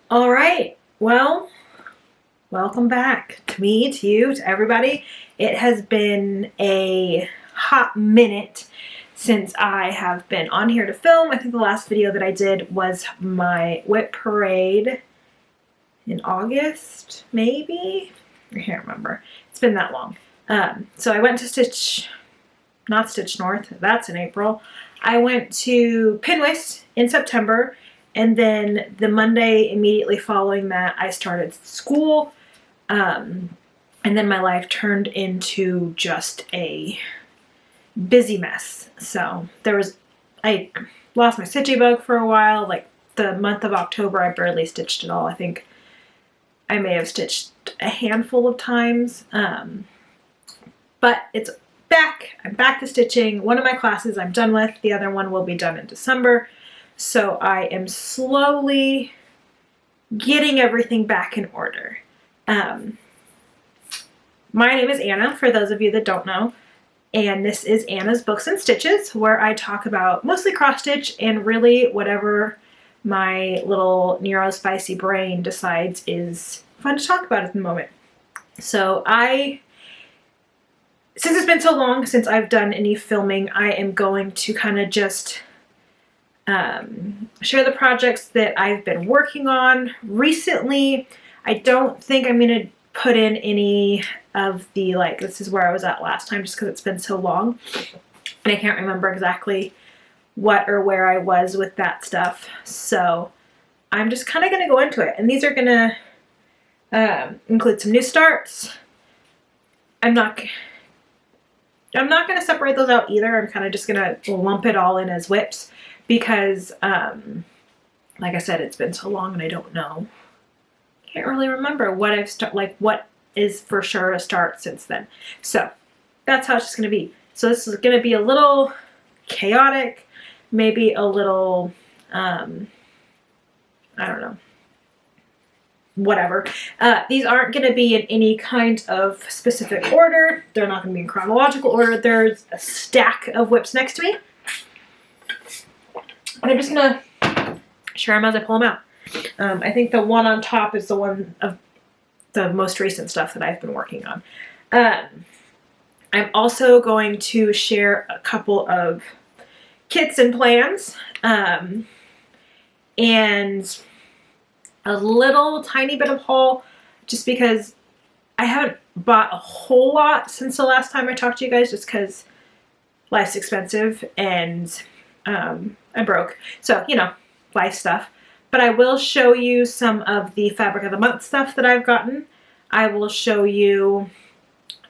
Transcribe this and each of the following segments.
All right. Well, welcome back to me, to you, to everybody. It has been a hot minute since I have been on here to film. I think the last video that I did was my whip parade in August, maybe? I can't remember. It's been that long. So I went to not Stitch North, that's in April. I went to Pinwist in September, and then the Monday immediately following that, I started school, and then my life turned into just a busy mess. So I lost my stitchy bug for a while. Like the month of October, I barely stitched at all. I think I may have stitched a handful of times, but it's back. I'm back to stitching. One of my classes I'm done with. The other one will be done in December. So I am slowly getting everything back in order. My name is Anna, for those of you that don't know, and this is Anna's Books and Stitches, where I talk about mostly cross stitch and really whatever my little neurospicy brain decides is fun to talk about at the moment. So since it's been so long since I've done any filming, I am going to kind of just share the projects that I've been working on recently. I don't think I'm going to put in any of the, like, this is where I was at last time, just because it's been so long. And I can't remember exactly what or where I was with that stuff. So I'm just kind of going to go into it. And these are going to include some new starts. I'm not going to separate those out either. I'm kind of just going to lump it all in as whips because, like I said, it's been so long and I don't know. Can't really remember what what is for sure a start since then. So that's how it's just going to be. So this is going to be a little chaotic, maybe a little, I don't know. Whatever. These aren't going to be in any kind of specific order. They're not going to be in chronological order. There's a stack of whips next to me. And I'm just going to share them as I pull them out. I think the one on top is the one of the most recent stuff that I've been working on. I'm also going to share a couple of kits and plans. And a little tiny bit of haul, just because I haven't bought a whole lot since the last time I talked to you guys, just because life's expensive and I'm broke. So, you know, life stuff. But I will show you some of the Fabric of the Month stuff that I've gotten. I will show you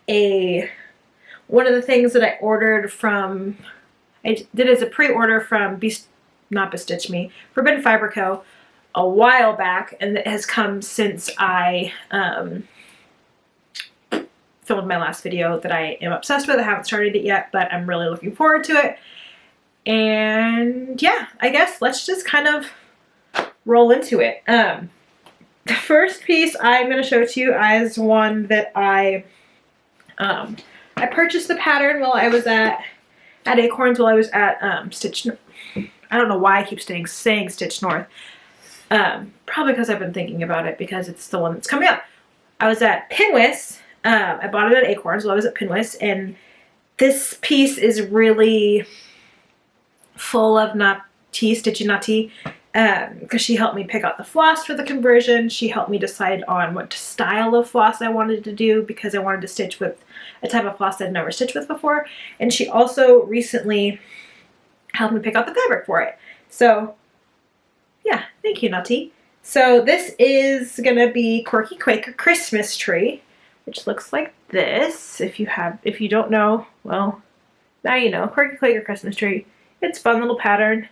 one of the things that I ordered from, I did as a pre-order from Forbidden Fiber Co. a while back, and it has come since I filmed my last video that I am obsessed with. I haven't started it yet, but I'm really looking forward to it. And yeah, I guess let's just kind of roll into it. The first piece I'm going to show to you is one that I purchased the pattern while I was at Acorns, while I was at Stitch. I don't know why I keep saying Stitch North. Probably because I've been thinking about it, because it's the one that's coming up. I was at Pinwist. I bought it at Acorns while I was at Pinwist, and this piece is really full of stitchy Nati, because she helped me pick out the floss for the conversion. She helped me decide on what style of floss I wanted to do, because I wanted to stitch with a type of floss I'd never stitched with before. And she also recently helped me pick out the fabric for it. So yeah, thank you, Nati. So this is gonna be Quirky Quaker Christmas Tree, which looks like this. If you don't know, well, now you know. Quirky Quaker Christmas Tree. It's a fun little pattern.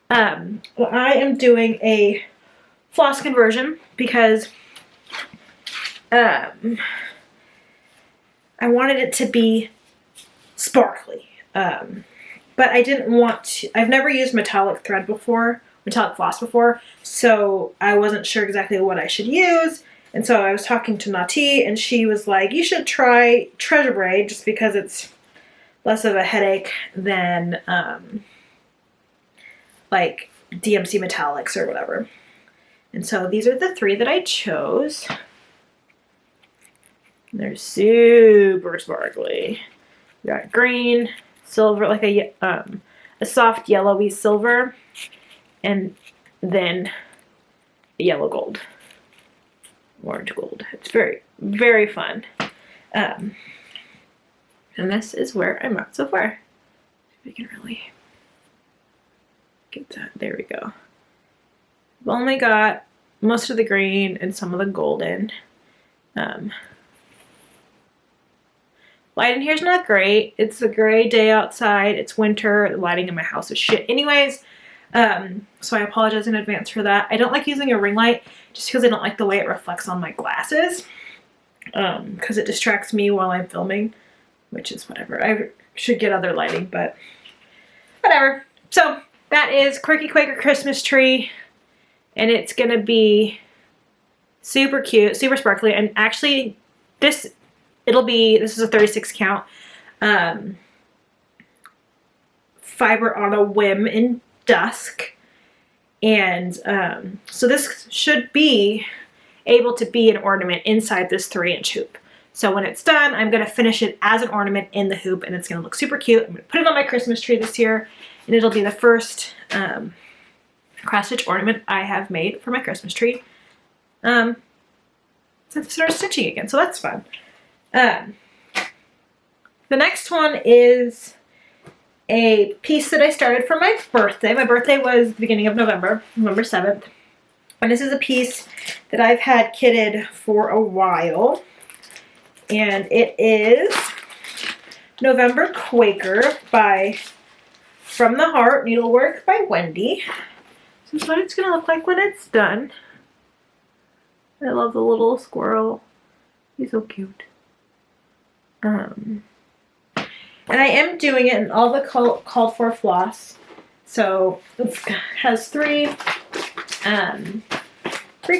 Well, I am doing a floss conversion because I wanted it to be sparkly. But I didn't want to, I've never used metallic floss before, so I wasn't sure exactly what I should use. And so I was talking to Nati, and she was like, you should try Treasure Braid, just because it's less of a headache than like DMC Metallics or whatever. And so these are the 3 that I chose. They're super sparkly. We got green, silver, like a soft yellowy silver, and then a yellow gold, orange gold. It's very, very fun. And this is where I'm at so far. If we can really get that. There we go. I've only got most of the green and some of the golden. Light in here is not great. It's a gray day outside. It's winter. The lighting in my house is shit anyways. So I apologize in advance for that. I don't like using a ring light just because I don't like the way it reflects on my glasses. Because it distracts me while I'm filming, which is whatever. I should get other lighting, but whatever. So that is Quirky Quaker Christmas tree, and it's gonna be super cute, super sparkly, and actually this is a 36 count fiber on a whim in dusk, and so this should be able to be an ornament inside this 3-inch hoop. So when it's done, I'm going to finish it as an ornament in the hoop, and it's going to look super cute. I'm going to put it on my Christmas tree this year, and it'll be the first cross-stitch ornament I have made for my Christmas tree since I started stitching again, so that's fun. The next one is a piece that I started for my birthday. My birthday was the beginning of November 7th. And this is a piece that I've had kitted for a while. And it is November Quaker by From the Heart Needlework by Wendy. This is what it's going to look like when it's done. I love the little squirrel. He's so cute. And I am doing it in all the called for floss. So it has 3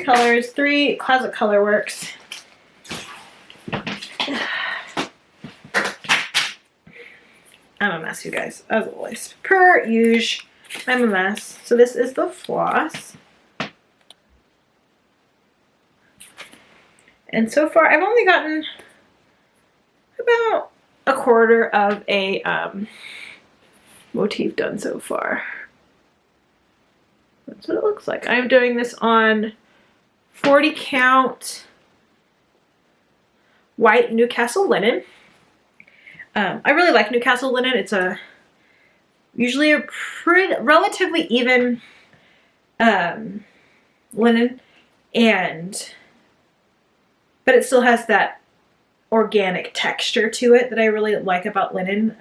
colors, 3 Closet Color Works. I'm a mess, you guys, as always. Per usual, I'm a mess. So this is the floss. And so far, I've only gotten about a quarter of a motif done so far. That's what it looks like. I'm doing this on 40 count white Newcastle linen. I really like Newcastle linen. It's usually a relatively even linen, but it still has that organic texture to it that I really like about linen,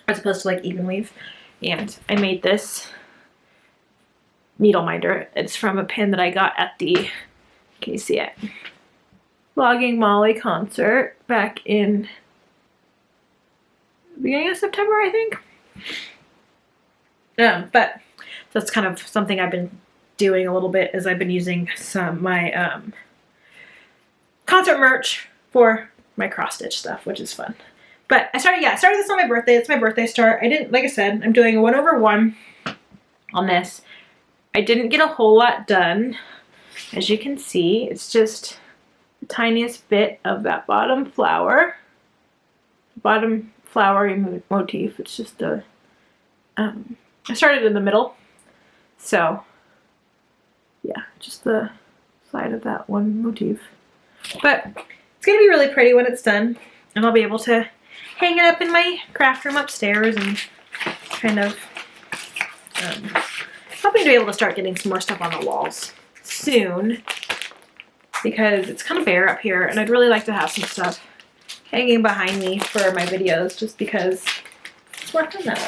as opposed to like even weave. And I made this needle minder. It's from a pin that I got at the, can you see it? Vlogging Molly concert back in the beginning of September, I think. But that's kind of something I've been doing a little bit, as I've been using my concert merch for my cross stitch stuff, which is fun. But I started this on my birthday. It's my birthday start. Like I said, I'm doing a 1/1 on this. I didn't get a whole lot done. As you can see, it's just the tiniest bit of that bottom flower. Bottom flowery motif. It's just a, I started in the middle. So, yeah, just the side of that one motif. But it's going to be really pretty when it's done. And I'll be able to hang it up in my craft room upstairs and kind of hoping to be able to start getting some more stuff on the walls soon, because it's kind of bare up here and I'd really like to have some stuff hanging behind me for my videos, just because it's more fun that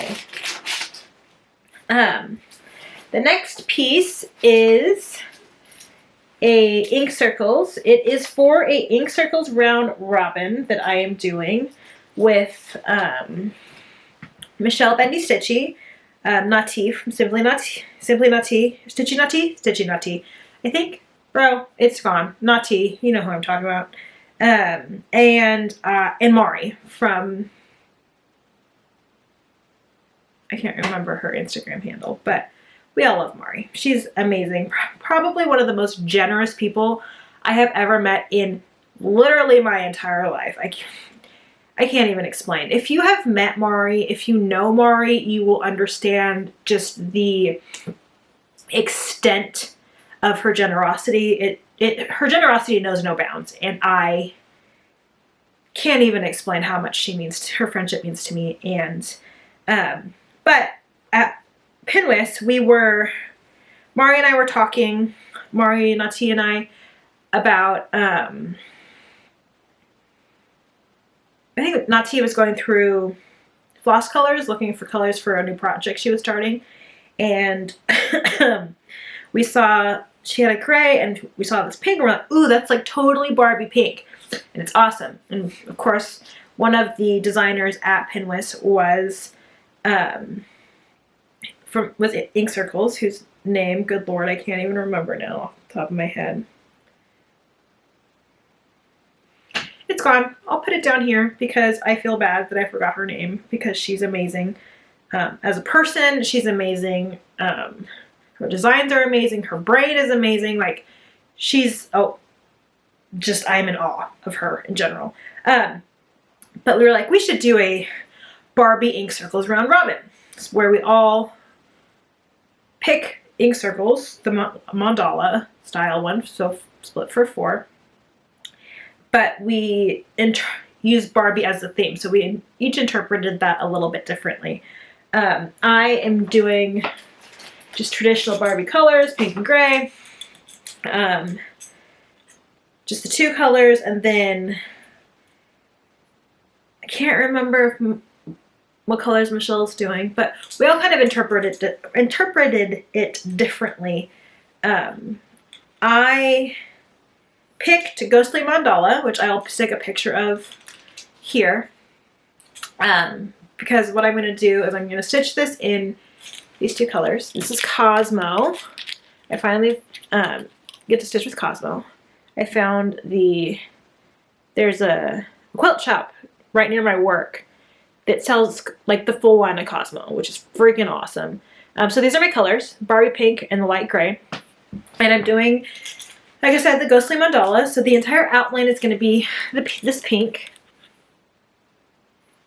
way. The next piece is a ink circles. It is for a ink circles round robin that I am doing with Michelle Bendy Stitchy, Naughty from Simply Naughty, Stitchy Naughty, I think. Bro, it's gone. Naughty, you know who I'm talking about. And Mari from, I can't remember her Instagram handle, but we all love Mari. She's amazing. Probably one of the most generous people I have ever met in literally my entire life. I can't even explain. If you have met Mari, if you know Mari, you will understand just the extent of her generosity. Her generosity knows no bounds, and I can't even explain how much her friendship means to me. And but at Pinwis, Mari and I were talking, Mari, Nati, and I, about I think Nati was going through floss colors, looking for colors for a new project she was starting. And we saw she had a gray and we saw this pink and we're like, ooh, that's like totally Barbie pink. And it's awesome. And of course, one of the designers at Pinwis was Ink Circles, whose name, good Lord, I can't even remember now off the top of my head. It's gone. I'll put it down here because I feel bad that I forgot her name, because she's amazing. As a person, she's amazing. Her designs are amazing. Her brain is amazing. Like, I'm in awe of her in general. But we were like, we should do a Barbie Ink Circles round robin, where we all pick ink circles, the mandala style one, so split for 4. But we use Barbie as the theme, so we each interpreted that a little bit differently. I am doing just traditional Barbie colors, pink and gray. Just the 2 colors, and then I can't remember what colors Michelle's doing, but we all kind of interpreted it differently. I picked Ghostly Mandala, which I'll stick a picture of here, because what I'm going to do is I'm going to stitch this in these 2 colors. This is Cosmo. I finally get to stitch with Cosmo. I found there's a quilt shop right near my work that sells like the full line of Cosmo, which is freaking awesome. So these are my colors, Barbie pink and the light gray. And I'm doing, like I said, the Ghostly Mandala. So the entire outline is going to be this pink.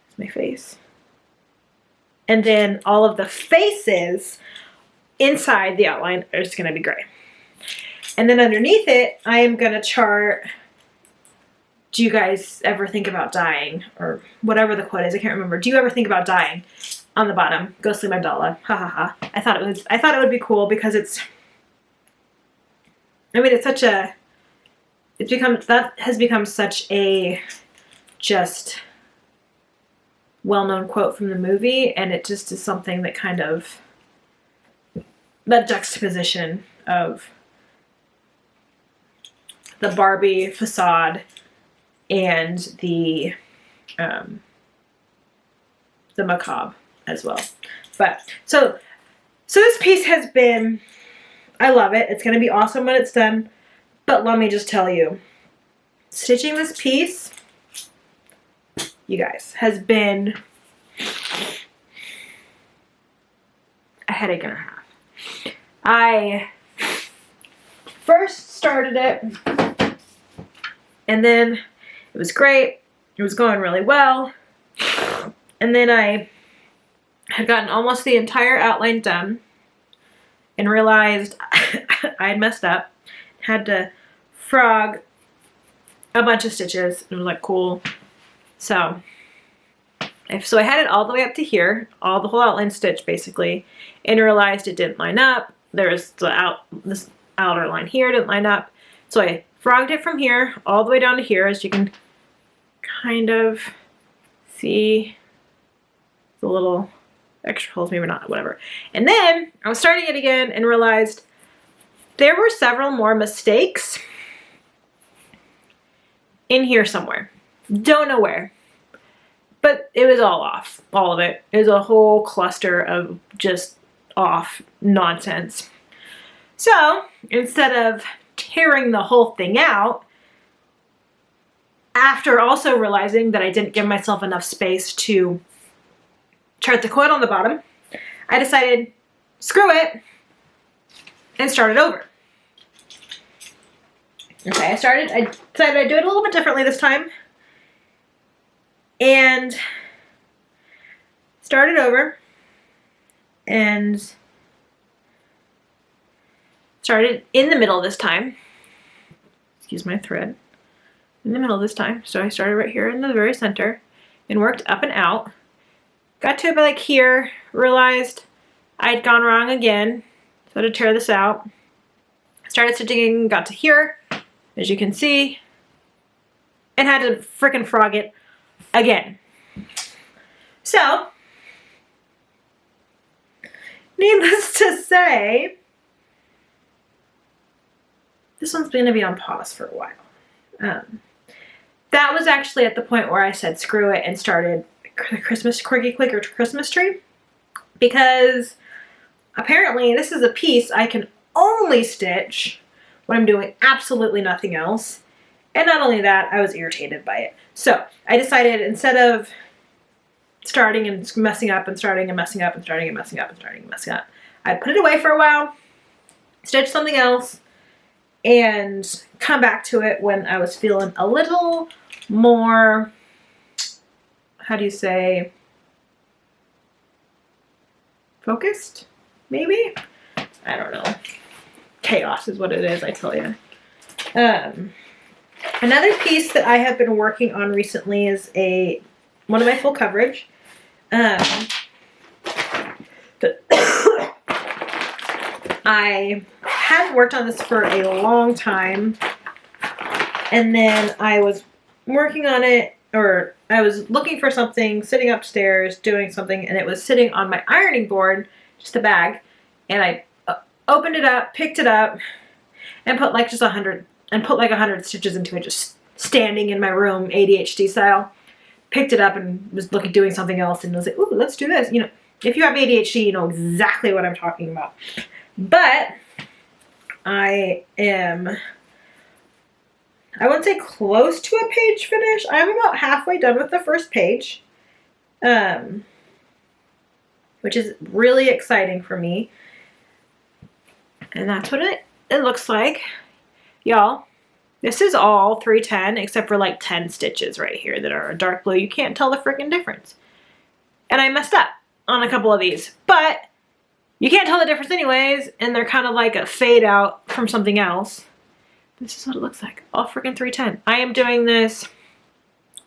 That's my face. And then all of the faces inside the outline are just going to be gray. And then underneath it, I am going to chart, do you guys ever think about dying? Or whatever the quote is, I can't remember. Do you ever think about dying? On the bottom, Ghostly Mandala. Ha ha ha. I thought it would be cool because that has become such a just well-known quote from the movie, and it just is something that kind of, that juxtaposition of the Barbie facade and the macabre as well. But so this piece has been, I love it. It's going to be awesome when it's done. But let me just tell you, stitching this piece, you guys, has been a headache and a half. I first started it, and then it was great. It was going really well. And then I had gotten almost the entire outline done and realized I had messed up. Had to frog a bunch of stitches. It was like, cool. So I had it all the way up to here, the whole outline stitch basically, and realized it didn't line up. There's this outer line here didn't line up. So I frogged it from here all the way down to here, as you can kind of see the little extra holes, maybe not, whatever. And then I was starting it again and realized there were several more mistakes in here somewhere. Don't know where. But it was all off. All of it. It was a whole cluster of just off nonsense. So instead of tearing the whole thing out, after also realizing that I didn't give myself enough space to chart the quote on the bottom, I decided, screw it. and started over. Okay, I decided I'd do it a little bit differently this time. And started over and started in the middle this time. Excuse my thread. In the middle this time. So I started right here in the very center and worked up and out. Got to about like here, realized I'd gone wrong again. So I had to tear this out. Started stitching, got to here, as you can see, and had to frickin' frog it again. So, needless to say, this one's going to be on pause for a while. That was actually at the point where I said screw it and started the Christmas Quirky Clicker Christmas tree, because apparently this is a piece I can only stitch when I'm doing absolutely nothing else. And not only that, I was irritated by it. So I decided, instead of starting and messing up and starting and messing up and starting and messing up and starting and messing up, I put it away for a while, stitch something else, and come back to it when I was feeling a little more, how do you say, focused, maybe? I don't know. Chaos is what it is, I tell you. Another piece that I have been working on recently is one of my full coverage. I had worked on this for a long time, and then I was working on it, or I was looking for something, sitting upstairs doing something, and it was sitting on my ironing board, just a bag, and I opened it up, picked it up, and put like just 100 stitches into it, just standing in my room, ADHD style. Picked it up and was doing something else, and was like, ooh, let's do this. You know, if you have ADHD, you know exactly what I'm talking about. But I wouldn't say close to a page finish. I'm about halfway done with the first page, which is really exciting for me. And that's what it looks like. Y'all, this is all 310 except for like 10 stitches right here that are a dark blue. You can't tell the freaking difference. And I messed up on a couple of these, but you can't tell the difference anyways, and they're kind of like a fade out from something else. This is what it looks like, all freaking 310. I am doing this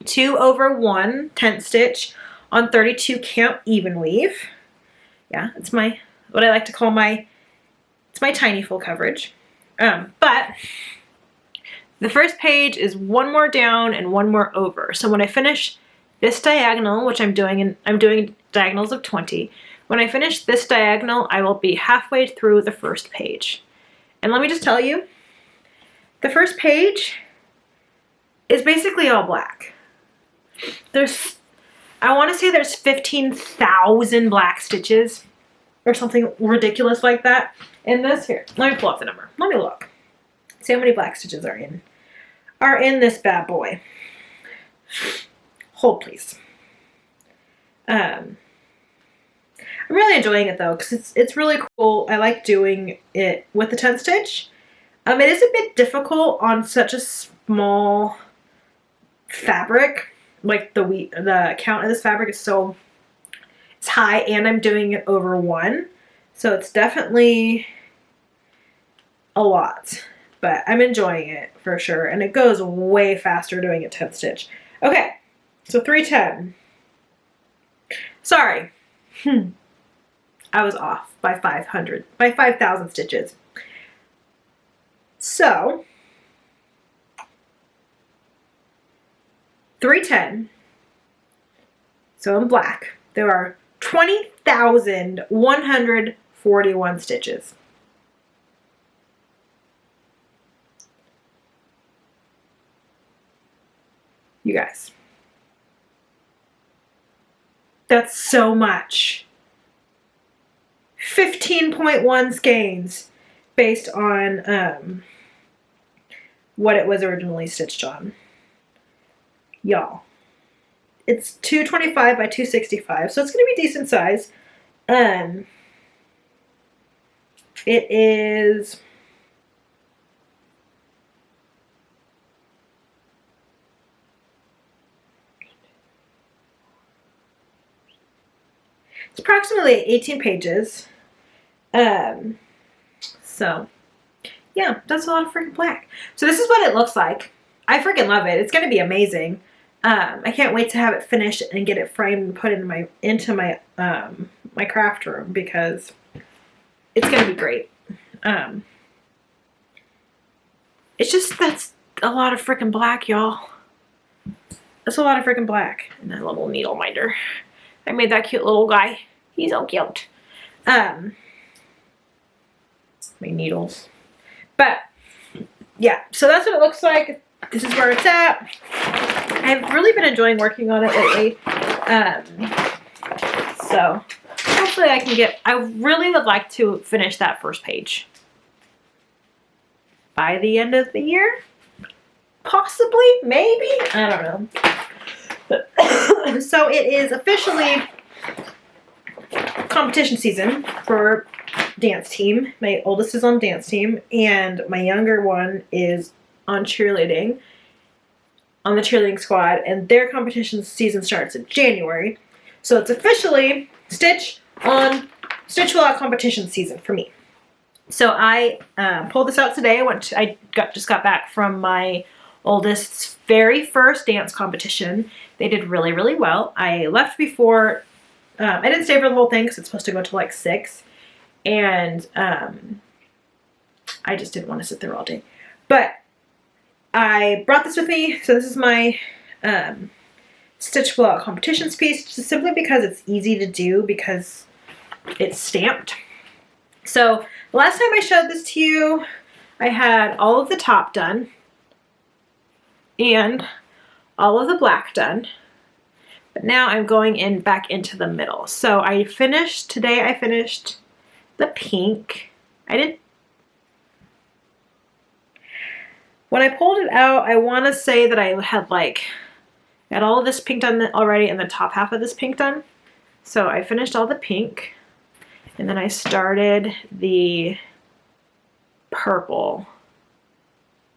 2/1 10th stitch on 32 count even weave. Yeah, it's what I like to call it's my tiny full coverage. But the first page is one more down and one more over. So when I finish this diagonal, which I'm doing diagonals of 20, when I finish this diagonal, I will be halfway through the first page. And let me just tell you, the first page is basically all black. I want to say there's 15,000 black stitches or something ridiculous like that in this. Here, let me pull up the number. Let me look. See how many black stitches are in this bad boy. Hold, please. I'm really enjoying it though, because it's really cool. I like doing it with the 10 stitch. It is a bit difficult on such a small fabric. Like the count of this fabric is it's high, and I'm doing it over 1. So it's definitely a lot. But I'm enjoying it for sure. And it goes way faster doing it 10th stitch. Okay, so 310. Sorry. I was off by 5,000 stitches. So 310. So in black, there are 20,141 stitches. You guys, that's so much. 15.1 skeins based on what it was originally stitched on. Y'all, it's 225 by 265, so it's going to be decent size. It is approximately 18 pages. So yeah, that's a lot of freaking black. So this is what it looks like. I freaking love it. It's going to be amazing. I can't wait to have it finished and get it framed and put into my my craft room, because it's going to be great. It's just, that's a lot of freaking black, y'all. That's a lot of freaking black. And that little needle minder. I made that cute little guy. He's so cute. My needles. But yeah, so that's what it looks like. This is where it's at. I've really been enjoying working on it lately. So hopefully I can get, I really would like to finish that first page by the end of the year. Possibly, maybe, I don't know. So it is officially competition season for dance team. My oldest is on dance team, and my younger one is on cheerleading, on the cheerleading squad, and their competition season starts in January. So it's officially Stitch Will-Out competition season for me. So I pulled this out today. Just got back from my oldest's very first dance competition. They did really, really well. I left before, I didn't stay for the whole thing because it's supposed to go to like 6. And I just didn't want to sit there all day. But I brought this with me. So this is my Stitch Will-Out competitions piece, just simply because it's easy to do because it's stamped. So the last time I showed this to you, I had all of the top done and all of the black done. But now I'm going back into the middle. So today I finished the pink. When I pulled it out, I want to say that I had got all of this pink done already and the top half of this pink done. So I finished all the pink, and then I started the purple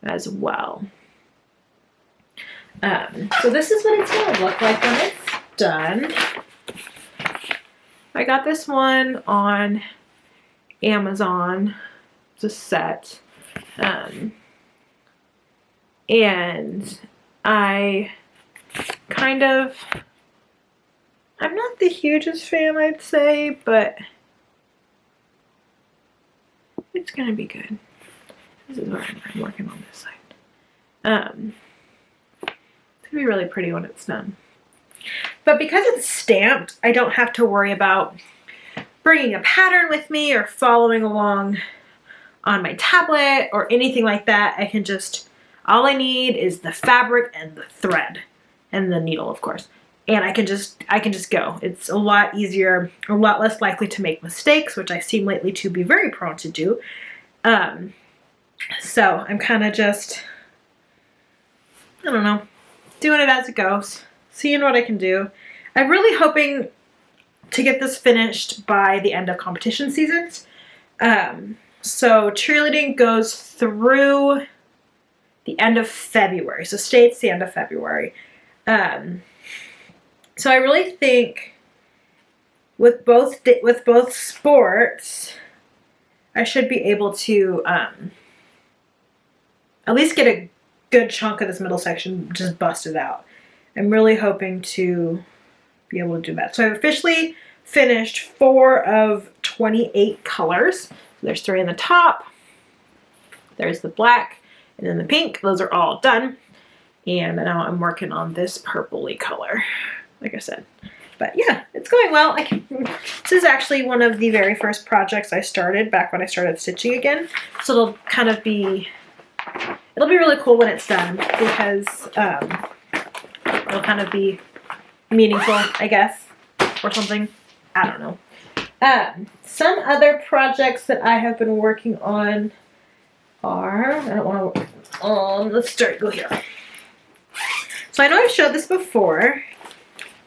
as well. So this is what it's going to look like when it's done. I got this one on Amazon. It's a set. And I'm not the hugest fan, I'd say, but it's gonna be good. This is what I'm working on this side. It's gonna be really pretty when it's done. But because it's stamped, I don't have to worry about bringing a pattern with me or following along on my tablet or anything like that. I can just, all I need is the fabric and the thread and the needle, of course. And I can just go. It's a lot easier, a lot less likely to make mistakes, which I seem lately to be very prone to do. So I'm kind of just, I don't know, doing it as it goes, seeing what I can do. I'm really hoping to get this finished by the end of competition seasons. So cheerleading goes through the end of February. So state's the end of February. So I really think with both sports, I should be able to at least get a good chunk of this middle section just busted out. I'm really hoping to be able to do that. So I've officially finished 4 of 28 colors. There's 3 in the top, there's the black, and then the pink. Those are all done. And now I'm working on this purpley color, like I said. But yeah, it's going well. This is actually one of the very first projects I started back when I started stitching again. So it'll kind of be, it'll be really cool when it's done, because it'll kind of be meaningful, I guess, or something. I don't know. Some other projects that I have been working on are, I don't want to, let's go here. So I know I've showed this before.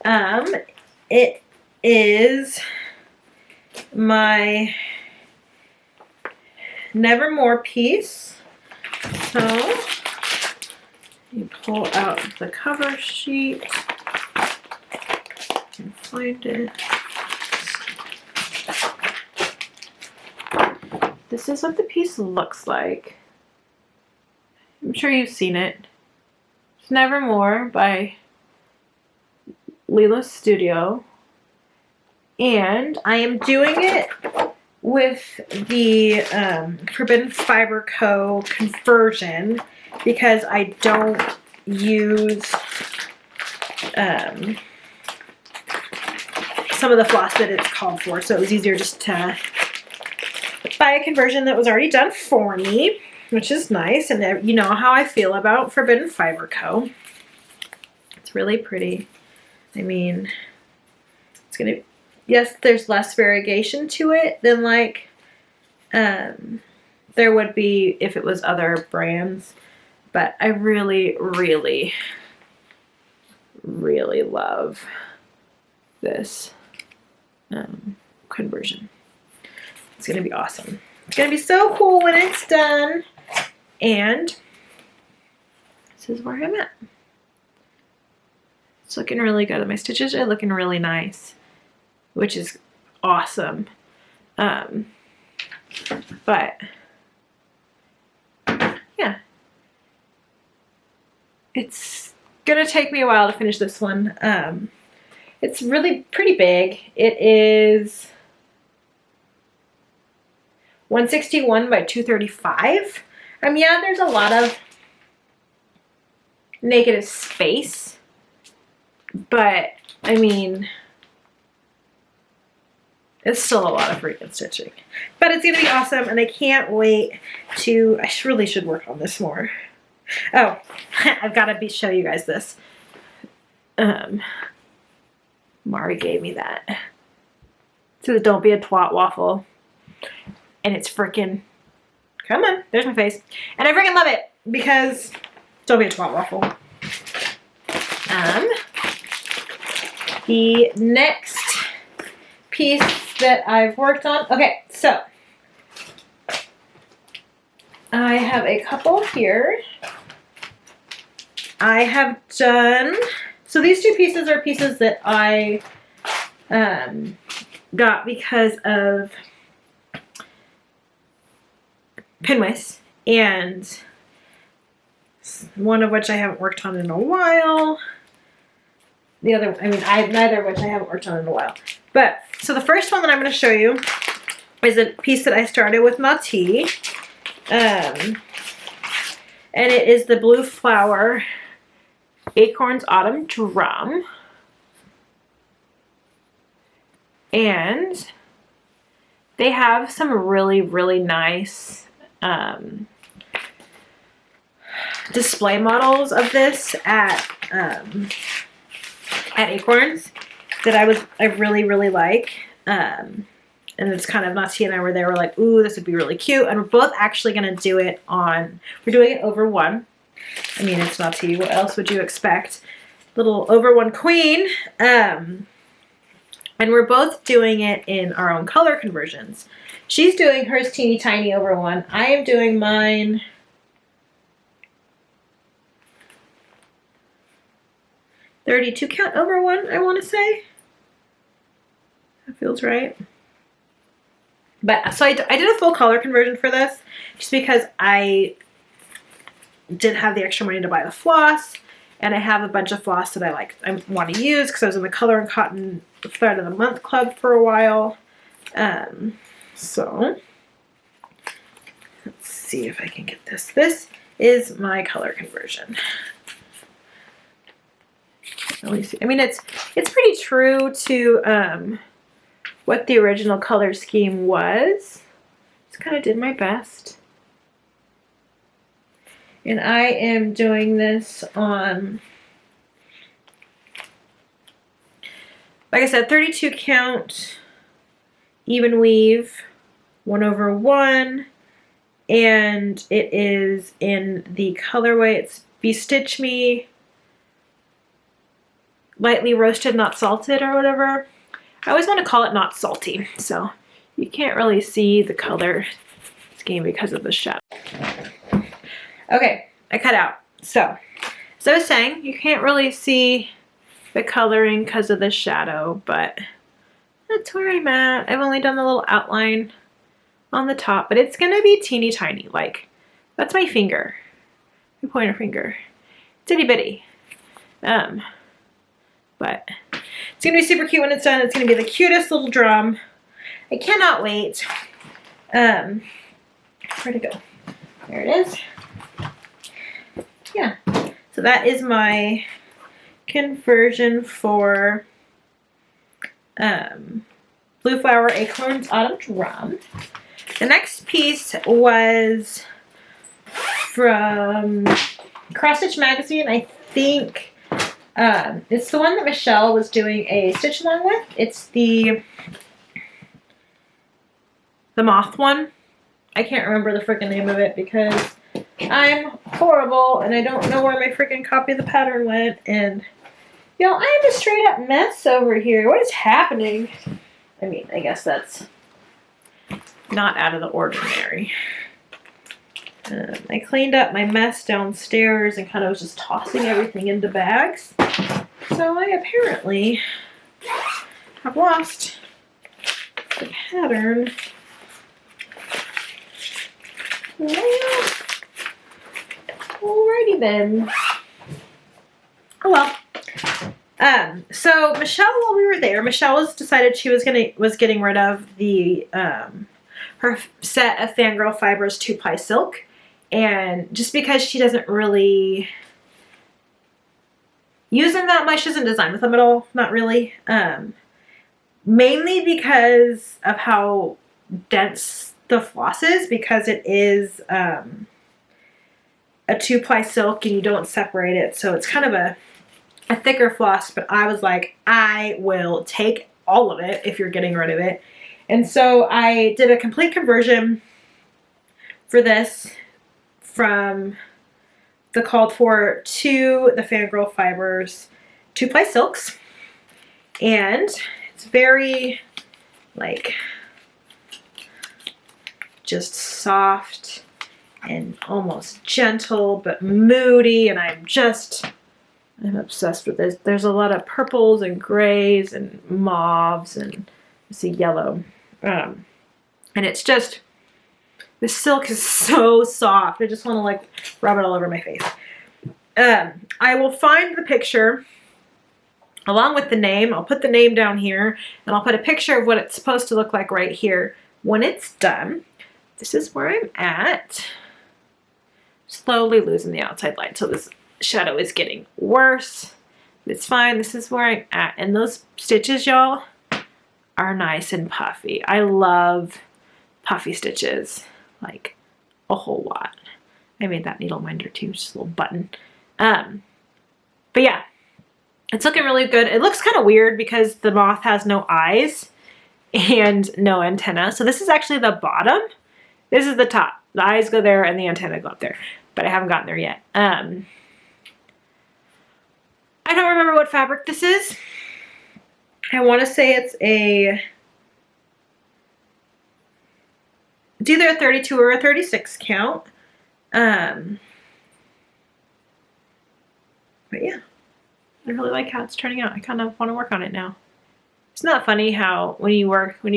It is my Nevermore piece. So you pull out the cover sheet. I can find it. This is what the piece looks like. I'm sure you've seen it. It's Nevermore by Leela's Studio. And I am doing it with the Forbidden Fiber Co. conversion because I don't use some of the floss that it's called for. So it was easier just to buy a conversion that was already done for me, which is nice. And you know how I feel about Forbidden Fiber Co. It's really pretty. I mean, it's going to... Yes, there's less variegation to it than like there would be if it was other brands. But I really, really, really love this conversion. It's going to be awesome. It's going to be so cool when it's done. And this is where I'm at. It's looking really good. My stitches are looking really nice, which is awesome. But yeah, it's gonna take me a while to finish this one. It's really pretty big. It is 161 by 235. Yeah, there's a lot of negative space, but I mean, it's still a lot of freaking stitching. But it's going to be awesome, and I can't wait to... I really should work on this more. Oh, I've got to show you guys this. Mari gave me that. So Don't Be a Twat waffle. And it's freaking... Come on, there's my face. And I freaking love it, because Don't Be a Twat waffle. The next piece that I've worked on. Okay, so I have a couple here. I have done, so these two pieces are pieces that I got because of Pinwis, and one of which I haven't worked on in a while. The other, neither of which I haven't worked on in a while. But, so the first one that I'm going to show you is a piece that I started with Naughty. And it is the Blue Flower Acorns Autumn Drum. And they have some really, really nice display models of this at Acorns that I really, really like. And it's kind of Naughty and I were there. We're like, ooh, this would be really cute. And we're both actually going to do it on, we're doing it over one. I mean, it's Naughty. What else would you expect? Little over one queen. And we're both doing it in our own color conversions. She's doing hers teeny tiny over one. I am doing mine 32 count over one, I want to say. That feels right. But so I did a full color conversion for this just because I didn't have the extra money to buy the floss, and I have a bunch of floss that I want to use because I was in the Color and Cotton Thread of the Month Club for a while. So let's see if I can get this. This is my color conversion. Let me see. I mean, it's pretty true to what the original color scheme was. Just kind of did my best. And I am doing this on, like I said, 32 count, even weave, 1 over 1, and it is in the colorway, it's Bestitch Me, lightly roasted, not salted, or whatever. I always want to call it not salty, so you can't really see the color masking because of the shadow. Okay, I cut out. So, as I was saying, you can't really see the coloring because of the shadow, but that's where I'm at. I've only done the little outline on the top, but it's gonna be teeny tiny. Like, that's my finger, my pointer finger. Itty bitty. But it's gonna be super cute when it's done. It's gonna be the cutest little drum. I cannot wait. Where'd it go? There it is. Yeah. So that is my conversion for Blue Flower Acorns Autumn Drum. The next piece was from Cross Stitch Magazine. I think it's the one that Michelle was doing a stitch along with. It's the moth one. I can't remember the freaking name of it because I'm horrible and I don't know where my freaking copy of the pattern went. And you know, I am a straight up mess over here. What is happening? I mean, I guess that's not out of the ordinary. I cleaned up my mess downstairs and kind of was just tossing everything into bags. So I apparently have lost the pattern. Well, alrighty then. Oh well. So Michelle, while we were there, Michelle decided she was getting rid of the her set of Fangirl Fibers 2-ply silk, and just because she doesn't really use them that much, she doesn't design with them at all, not really. Mainly because of how dense the floss is, because it is a 2-ply silk and you don't separate it, so it's kind of a thicker floss. But I was like, I will take all of it if you're getting rid of it. And so I did a complete conversion for this from the called for to the Fangirl Fibers 2-ply silks. And it's very like just soft and almost gentle but moody, and I'm obsessed with this. There's a lot of purples and grays and mauves and I see yellow. And it's just, the silk is so soft. I just want to like rub it all over my face. I will find the picture along with the name. I'll put the name down here and I'll put a picture of what it's supposed to look like right here when it's done. This is where I'm at. Slowly losing the outside light. So this shadow is getting worse. It's fine. This is where I'm at. And those stitches, y'all, are nice and puffy. I love puffy stitches, like a whole lot. I made that needle minder too, just a little button. But yeah, it's looking really good. It looks kind of weird because the moth has no eyes and no antenna. So this is actually the bottom. This is the top. The eyes go there and the antenna go up there, but I haven't gotten there yet. I don't remember what fabric this is. I want to say it's either a 32 or a 36 count. But yeah, I really like how it's turning out. I kind of want to work on it now. It's not funny how when you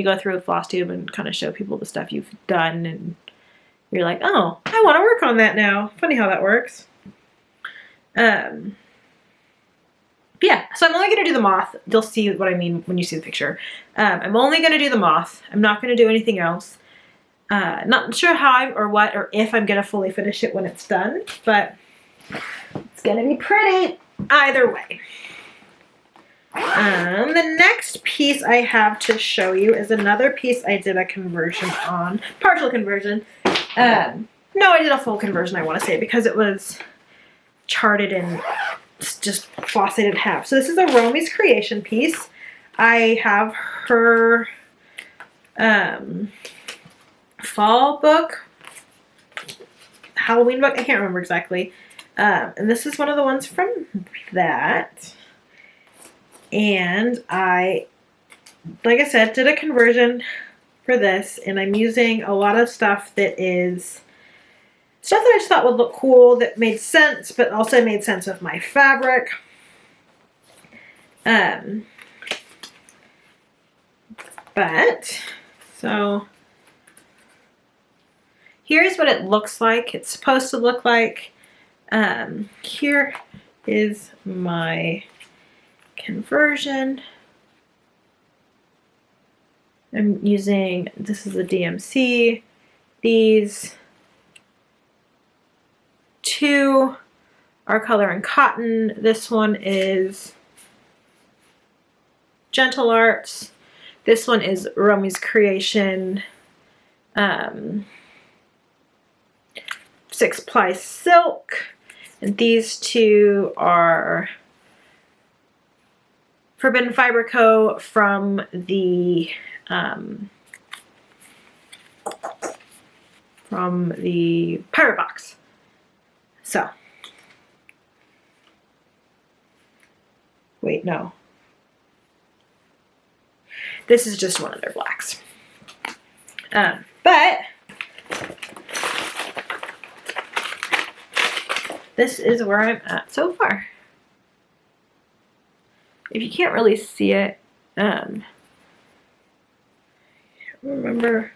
go through a Flosstube and kind of show people the stuff you've done and you're like, oh, I want to work on that now. Funny how that works. Yeah, so I'm only going to do the moth. You'll see what I mean when you see the picture. I'm only going to do the moth. I'm not going to do anything else. Not sure how or what or if I'm going to fully finish it when it's done, but it's going to be pretty either way. The next piece I have to show you is another piece I did a conversion on. Partial conversion. No, I did a full conversion, I want to say, because it was charted and just flossed in half. So this is a Romy's Creation piece. I have her fall book, Halloween book, I can't remember exactly. And this is one of the ones from that. And I, like I said, did a conversion for this, and I'm using a lot of stuff that is stuff that I just thought would look cool, that made sense, but also made sense with my fabric. So here's what it looks like. It's supposed to look like. Here is my conversion. I'm using, this is the DMC. These two are Color and Cotton. This one is Gentle Arts. This one is Romy's Creation 6-ply silk. And these two are Forbidden Fiber Co. from the Pirate Box. So, wait, no. This is just one of their blacks. But this is where I'm at so far. If you can't really see it, I can't remember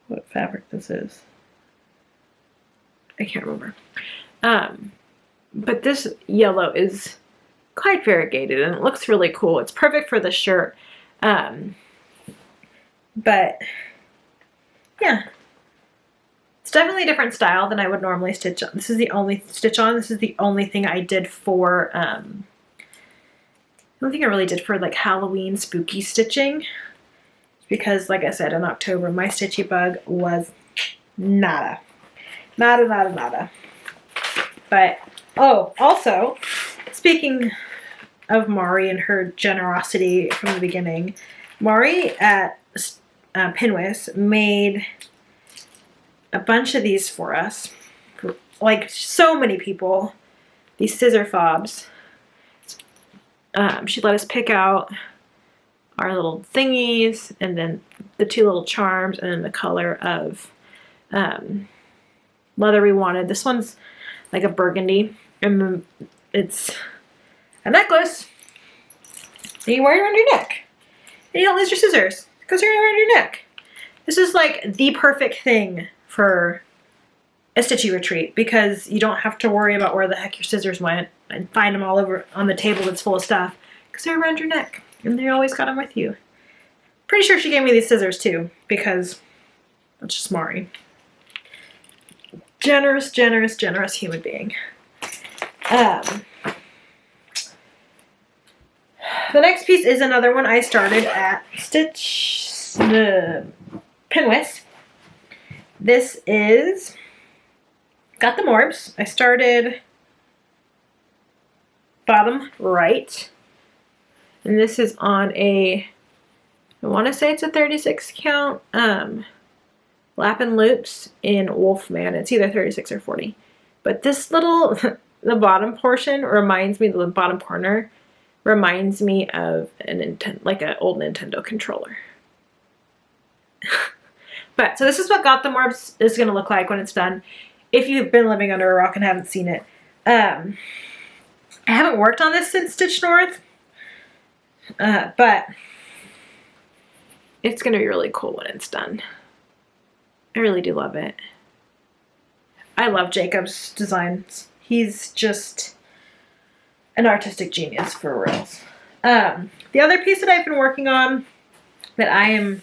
what fabric this is. I can't remember. But this yellow is quite variegated and it looks really cool. It's perfect for the shirt. But yeah, it's definitely a different style than I would normally stitch on. This is the only stitch on. This is the only thing I did for, the only thing I really did for like Halloween spooky stitching. Because like I said, in October, my stitchy bug was nada. Nada, nada, nada. But, oh, also, speaking of Mari and her generosity from the beginning, Mari at Pinwis made a bunch of these for us. For, like, so many people. These scissor fobs. She let us pick out our little thingies, and then the two little charms, and then the color of leather we wanted. This one's like a burgundy, and it's a necklace that you wear around your neck. And you don't lose your scissors. It goes around your neck. This is like the perfect thing for a stitchy retreat because you don't have to worry about where the heck your scissors went and find them all over on the table that's full of stuff because they're around your neck and they always got them with you. Pretty sure she gave me these scissors too because that's just Mari. Generous, generous, generous human being. The next piece is another one I started at Pinwis. This is Got the Morbs. I started bottom right. And this is on a, I want to say it's a 36 count lap and loops in Wolfman. It's either 36 or 40. But this little, the bottom portion reminds me, the bottom corner reminds me of like an old Nintendo controller. But, so this is what Got the Morbs is going to look like when it's done. If you've been living under a rock and haven't seen it. I haven't worked on this since Stitch North. But it's going to be really cool when it's done. I really do love it. I love Jacob's designs. He's just an artistic genius for reals. The other piece that I've been working on that I am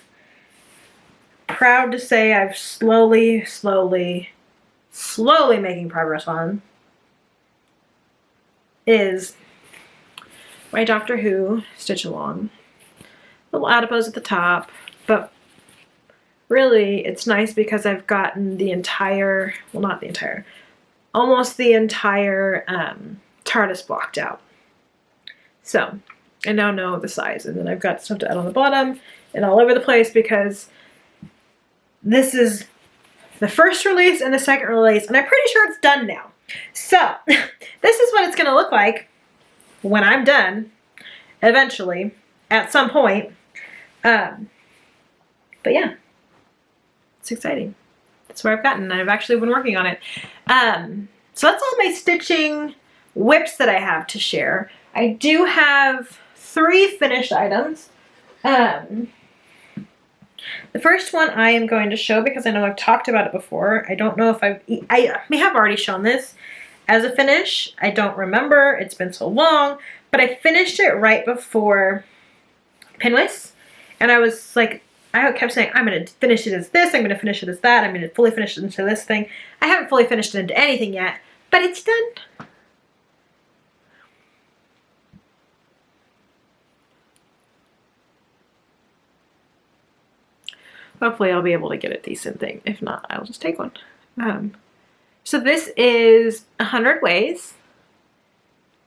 proud to say I've slowly making progress on is my Doctor Who stitch along. Little adipose at the top, but really it's nice because I've gotten the entire, well not the entire, almost the entire TARDIS blocked out. So I now know the size, and then I've got stuff to add on the bottom and all over the place because this is the first release and the second release, and I'm pretty sure it's done now. So this is what it's going to look like when I'm done, eventually, at some point. But yeah, it's exciting. That's where I've gotten, and I've actually been working on it. So that's all my stitching whips that I have to share. I do have 3 finished items. The first one I am going to show because I know I've talked about it before. I don't know if I may have already shown this as a finish. I don't remember. It's been so long, but I finished it right before Pinwis, and I was like, I kept saying, I'm going to finish it as this, I'm going to finish it as that, I'm going to fully finish it into this thing. I haven't fully finished it into anything yet, but it's done. Hopefully I'll be able to get a decent thing. If not, I'll just take one. So this is 100 Ways.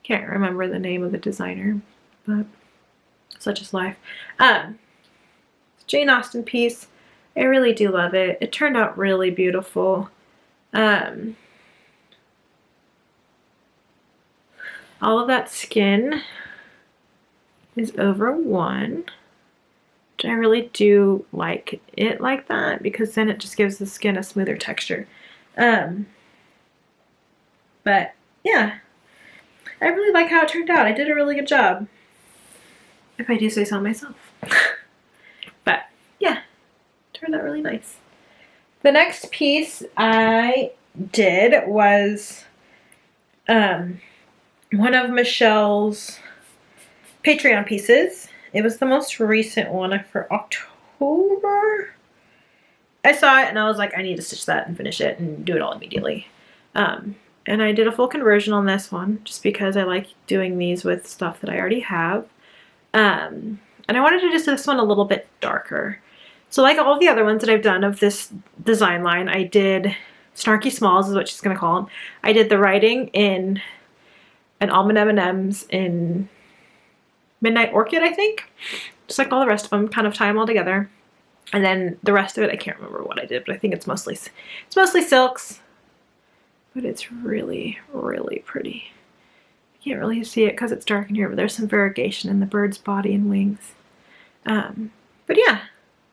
Can't remember the name of the designer, but such is life. Jane Austen piece. I really do love it. It turned out really beautiful. All of that skin is over 1. I really do like it like that because then it just gives the skin a smoother texture. But yeah, I really like how it turned out. I did a really good job, if I do say so myself. But yeah, turned out really nice. The next piece I did was one of Michelle's Patreon pieces. It was the most recent one for October. I saw it and I was like, I need to stitch that and finish it and do it all immediately. And I did a full conversion on this one just because I like doing these with stuff that I already have. And I wanted to just do this one a little bit darker. So like all the other ones that I've done of this design line, I did Snarky Smalls is what she's going to call them. I did the writing in an Almond M&M's in Midnight Orchid, I think. Just like all the rest of them, kind of tie them all together. And then the rest of it, I can't remember what I did, but I think it's mostly silks. But it's really, really pretty. I can't really see it because it's dark in here, but there's some variegation in the bird's body and wings. But yeah,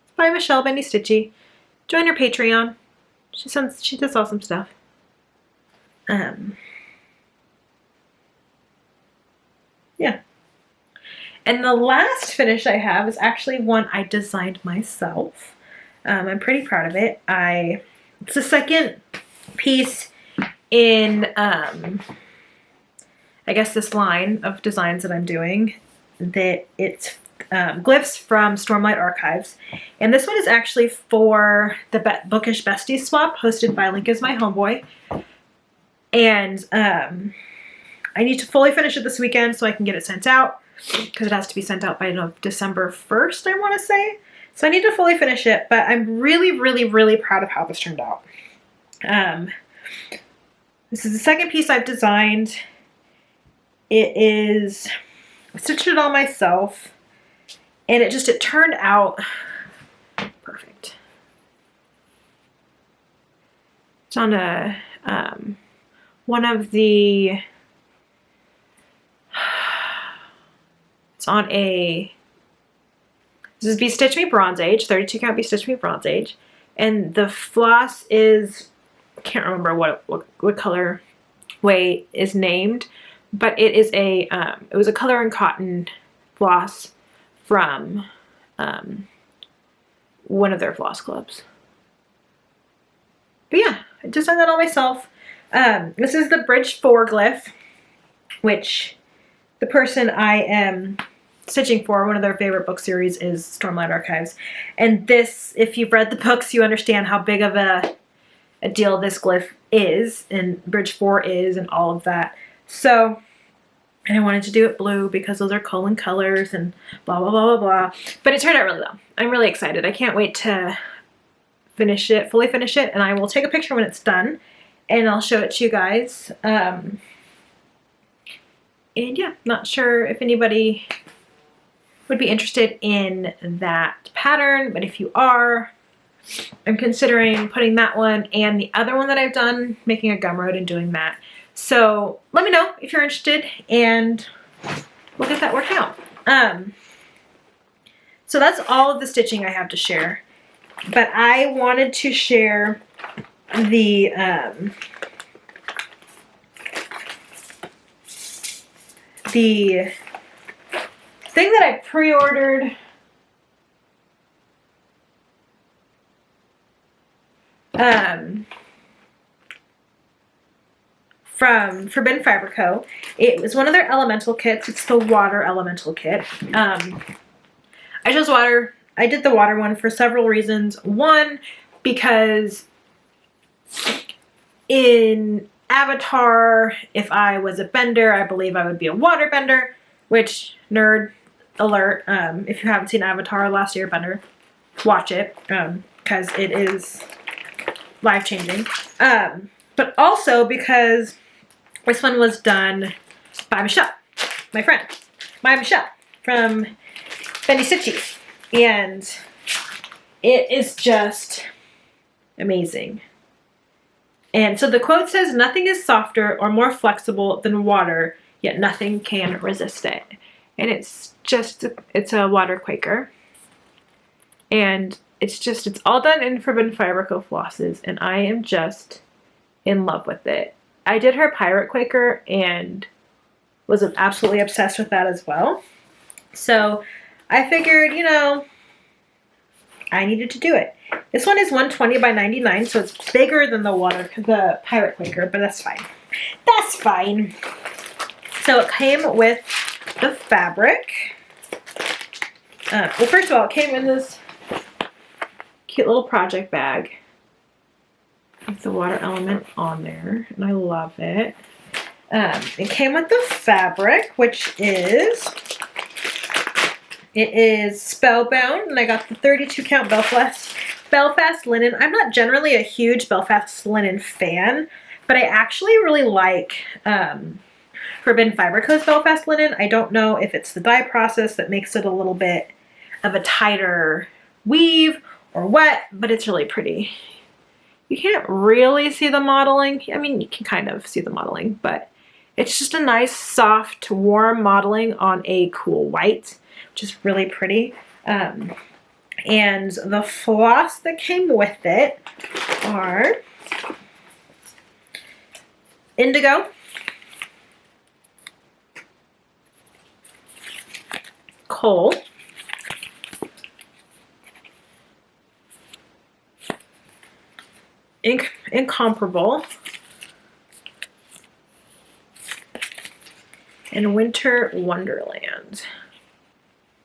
it's by Michelle Bendy Stitchy. Join her Patreon. She does awesome stuff. Yeah. And the last finish I have is actually one I designed myself. I'm pretty proud of it. It's the second piece in, I guess, this line of designs that I'm doing. That it's glyphs from Stormlight Archives. And this one is actually for the Bookish Besties swap hosted by Link is My Homeboy. And I need to fully finish it this weekend so I can get it sent out, because it has to be sent out by December 1st, I want to say. So I need to fully finish it, but I'm really, really, really proud of how this turned out. This is the second piece I've designed. I stitched it all myself, and it turned out perfect. It's on a, one of the, it's on a, this is Be Stitch Me Bronze Age, 32 count Be Stitch Me Bronze Age, and the floss is, I can't remember what color way is named, but it is a, it was a color and cotton floss from one of their floss clubs. But yeah, I designed that all myself. This is the Bridge 4 glyph, which the person I am stitching for, one of their favorite book series, is Stormlight Archives. And this, if you've read the books, you understand how big of a deal this glyph is, and Bridge 4 is, and all of that. So, and I wanted to do it blue because those are Colin colors and blah, blah, blah, blah, blah. But it turned out really well. I'm really excited. I can't wait to finish it, fully finish it, and I will take a picture when it's done, and I'll show it to you guys. And yeah, not sure if anybody would be interested in that pattern, but if you are, I'm considering putting that one and the other one that I've done, making a gumroad and doing that. So let me know if you're interested, and we'll get that worked out. So that's all of the stitching I have to share. But I wanted to share the thing that I pre-ordered from Forbidden Fiber Co. It was one of their elemental kits. It's the water elemental kit. I chose water. I did the water one for several reasons. One, because in Avatar, if I was a bender, I believe I would be a water bender, which, nerd alert, if you haven't seen Avatar Last Airbender, watch it, because it is life-changing. But also because this one was done by Michelle, my friend, my Michelle from Benny Stitchies, and it is just amazing. And so the quote says, "Nothing is softer or more flexible than water, yet nothing can resist it." And it's a water Quaker. And it's all done in Forbidden Fiber Co. flosses, and I am just in love with it. I did her Pirate Quaker and was absolutely obsessed with that as well. So I figured, you know, I needed to do it. This one is 120 by 99, so it's bigger than the Pirate Quaker, but that's fine. That's fine. So it came with the fabric. Well, first of all, it came in this cute little project bag with the water element on there, and I love it. It came with the fabric, which is Spellbound, and I got the 32 count Belfast linen. I'm not generally a huge Belfast linen fan, but I actually really like Forbidden Fiber Co.'s Belfast linen. I don't know if it's the dye process that makes it a little bit of a tighter weave or what, but it's really pretty. You can't really see the modeling. I mean, you can kind of see the modeling, but it's just a nice, soft, warm modeling on a cool white, which is really pretty. And the floss that came with it are indigo, coal, incomparable, and winter wonderland.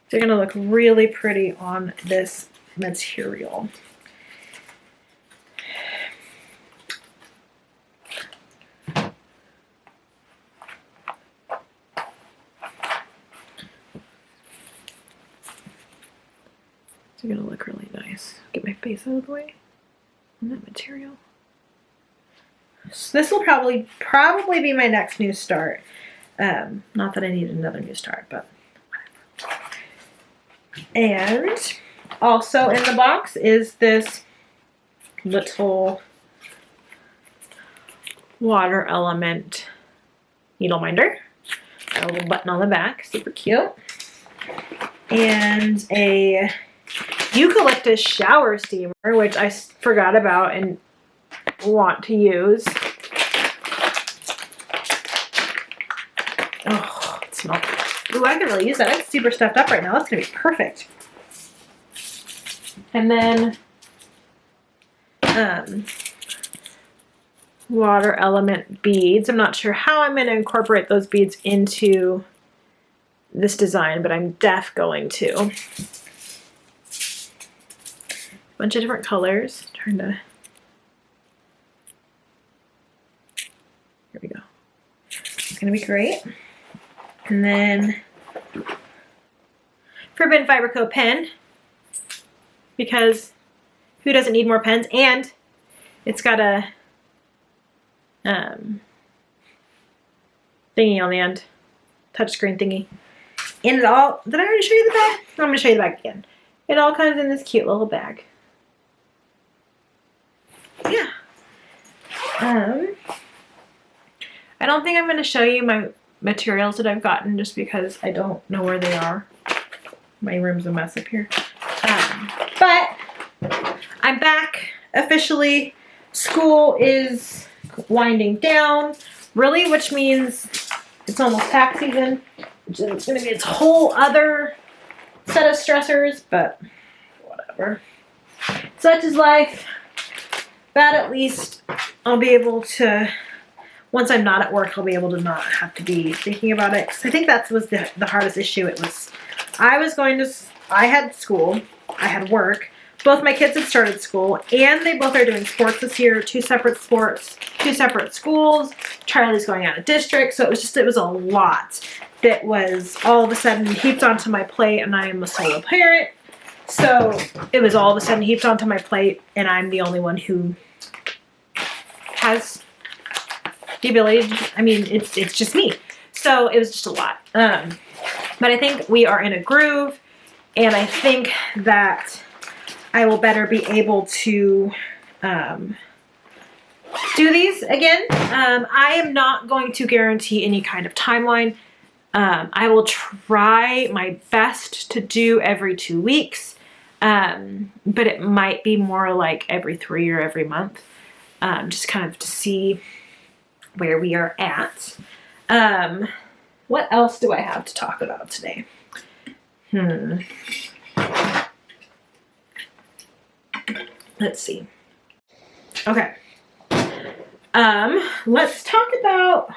They're going to look really pretty on this material. They're going to look really nice. Get my face out of the way on that material. So this will probably be my next new start. Not that I need another new start, but whatever. And also in the box is this little water element needle minder. Got a little button on the back, super cute. And a eucalyptus shower steamer, which I forgot about and want to use. Oh, it smells. Ooh, I can really use that. I'm super stuffed up right now. That's going to be perfect. And then water element beads. I'm not sure how I'm going to incorporate those beads into this design, but I'm going to. A bunch of different colors. Trying to. Here we go. It's going to be great. And then Forbidden Fiber Co. pen, because who doesn't need more pens? And it's got a thingy on the end, touchscreen thingy. And it all, did I already show you the bag? I'm going to show you the bag again. It all comes in this cute little bag. Yeah. I don't think I'm going to show you my materials that I've gotten just because I don't know where they are. My room's a mess up here. But I'm back officially. School is winding down, really, which means it's almost tax season, which is going to be its whole other set of stressors, but whatever. Such is life. But at least I'll be able to, once I'm not at work, I'll be able to not have to be thinking about it. Because I think that was the hardest issue. I had school, I had work. Both my kids had started school, and they both are doing sports this year. 2 separate sports, 2 separate schools. Charlie's going out of district, so it was a lot that was all of a sudden heaped onto my plate, and I am a solo parent. So it was all of a sudden heaped onto my plate, and I'm the only one who has the ability to, I mean, it's just me. So it was just a lot. But I think we are in a groove, and I think that I will better be able to do these again. I am not going to guarantee any kind of timeline. I will try my best to do every 2 weeks, but it might be more like every 3 or every month, just kind of to see where we are at. What else do I have to talk about today? Let's see. Okay. Let's talk about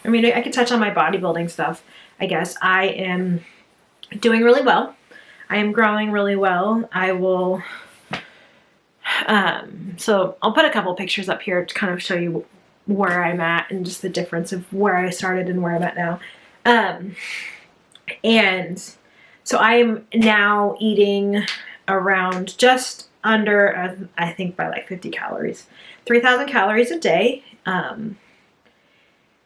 I mean, I could touch on my bodybuilding stuff, I guess. I am doing really well. I am growing really well. I will, so I'll put a couple pictures up here to kind of show you where I'm at and just the difference of where I started and where I'm at now. And so I am now eating around just under, I think by like 50 calories, 3,000 calories a day,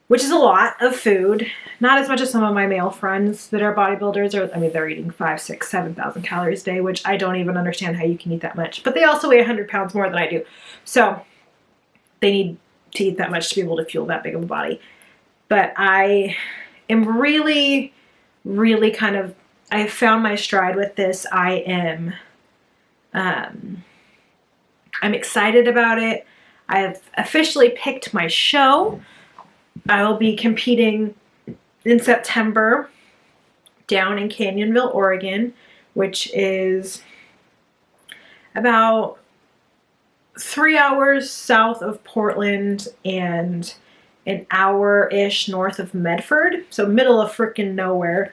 which is a lot of food. Not as much as some of my male friends that are bodybuilders are. I mean, they're eating 5,000, 6,000, 7,000 calories a day, which I don't even understand how you can eat that much. But they also weigh 100 pounds more than I do. So they need to eat that much to be able to fuel that big of a body. But I am really, really kind of, I have found my stride with this. I'm excited about it. I've officially picked my show. I will be competing in September down in Canyonville, Oregon, which is about 3 hours south of Portland and an hour-ish north of Medford. So middle of frickin' nowhere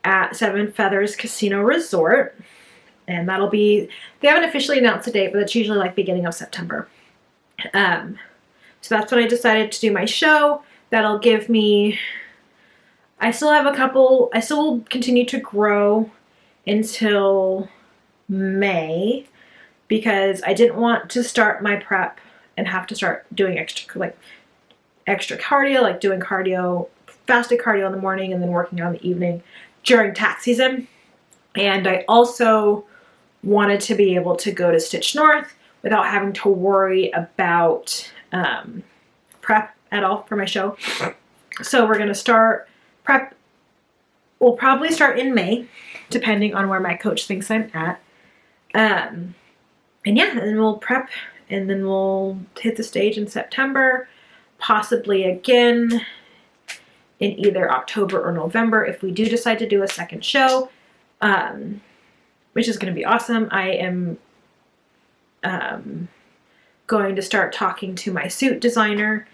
at Seven Feathers Casino Resort. And that'll be, they haven't officially announced the date, but it's usually like beginning of September. So that's when I decided to do my show. That'll give me, I still will continue to grow until May because I didn't want to start my prep and have to start doing extra cardio, like doing cardio, fasted cardio in the morning and then working out in the evening during tax season. And I also wanted to be able to go to Stitch North without having to worry about prep at all for my show. So we're going to start prep. We'll probably start in May, depending on where my coach thinks I'm at. And yeah, and then we'll prep and then we'll hit the stage in September, possibly again in either October or November if we do decide to do a second show, which is going to be awesome. I am going to start talking to my suit designer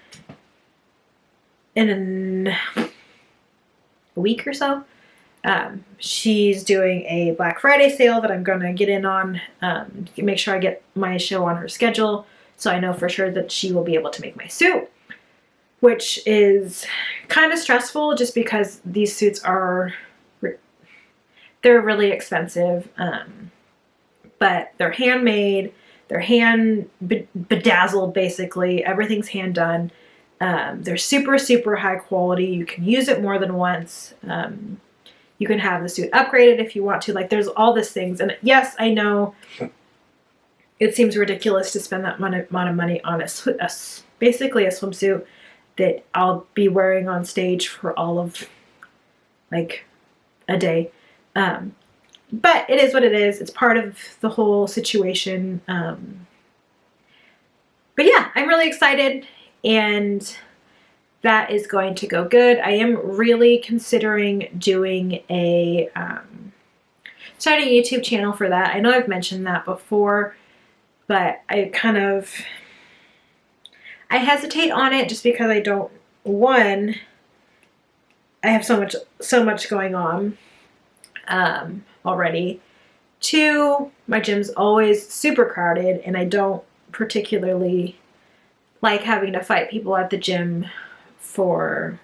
in a week or so. She's doing a Black Friday sale that I'm going to get in on, make sure I get my show on her schedule so I know for sure that she will be able to make my suit, which is kind of stressful just because these suits are, they're really expensive, but they're handmade, they're hand bedazzled basically, everything's hand done. They're super, super high quality. You can use it more than once. You can have the suit upgraded if you want to. Like, there's all these things. And yes, I know it seems ridiculous to spend that amount of money on basically a swimsuit that I'll be wearing on stage for all of like a day. But it is what it is. It's part of the whole situation. But yeah, I'm really excited, and that is going to go good. I am really considering doing a starting a YouTube channel for that. I know I've mentioned that before, but I hesitate on it just because I don't, one, I have so much going on already. Two, my gym's always super crowded, and I don't particularly like having to fight people at the gym for,